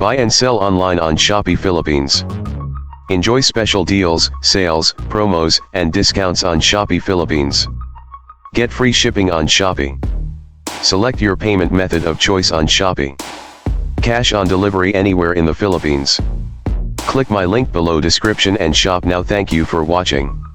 Buy and sell online on Shopee Philippines. Enjoy special deals, sales, promos, and discounts on Shopee Philippines. Get free shipping on Shopee. Select your payment method of choice on Shopee. Cash on delivery anywhere in the Philippines. Click my link below description and shop now. Thank you for watching.